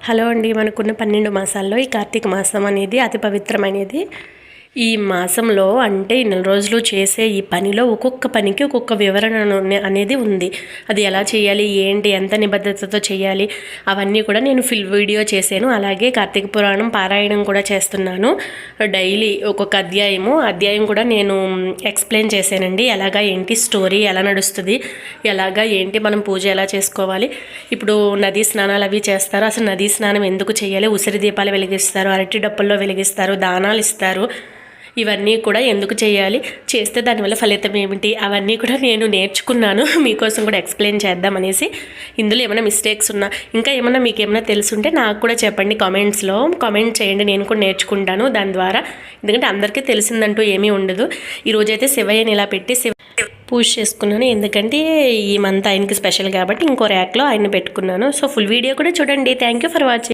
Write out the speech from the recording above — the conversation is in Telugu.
హలో అండి, మనకున్న 12 మాసాల్లో ఈ కార్తీక మాసం అనేది అతి పవిత్రమైనది. ఈ మాసంలో అంటే ఈ నెల రోజులు చేసే ఈ పనిలో ఒక్కొక్క పనికి ఒక్కొక్క వివరణ అనేది ఉంది. అది ఎలా చేయాలి, ఏంటి, ఎంత నిబద్ధతతో చేయాలి అవన్నీ కూడా నేను వీడియో చేశాను. అలాగే కార్తీక పురాణం పారాయణం కూడా చేస్తున్నాను. డైలీ ఒక్కొక్క అధ్యాయం కూడా నేను ఎక్స్ప్లెయిన్ చేశానండి. ఎలాగా ఏంటి స్టోరీ ఎలా నడుస్తుంది, ఎలాగా ఏంటి మనం పూజ ఎలా చేసుకోవాలి. ఇప్పుడు నదీ స్నానాలు అవి చేస్తారు. అసలు నదీ స్నానం ఎందుకు చేయాలి, ఉసిరి దీపాలు వెలిగిస్తారు, అరటి డప్పుల్లో వెలిగిస్తారు, దానాలు ఇస్తారు. ఇవన్నీ కూడా ఎందుకు చేయాలి, చేస్తే దానివల్ల ఫలితం ఏమిటి, అవన్నీ కూడా నేను నేర్చుకున్నాను. మీకోసం కూడా ఎక్స్ప్లెయిన్ చేద్దామనేసి. ఇందులో ఏమైనా మిస్టేక్స్ ఉన్నా, ఇంకా ఏమైనా మీకు ఏమైనా తెలుసుంటే నాకు కూడా చెప్పండి, కామెంట్స్లో కామెంట్ చేయండి. నేను కూడా నేర్చుకుంటాను దాని ద్వారా. ఎందుకంటే అందరికీ తెలిసిందంటూ ఏమీ ఉండదు. ఈరోజైతే శివయ్యని ఇలా పెట్టి పూజ చేసుకున్నాను. ఎందుకంటే ఈ మంత్ ఆయనకి స్పెషల్ కాబట్టి ఇంకో ర్యాక్లో ఆయన పెట్టుకున్నాను. సో ఫుల్ వీడియో కూడా చూడండి. Thank you for watching.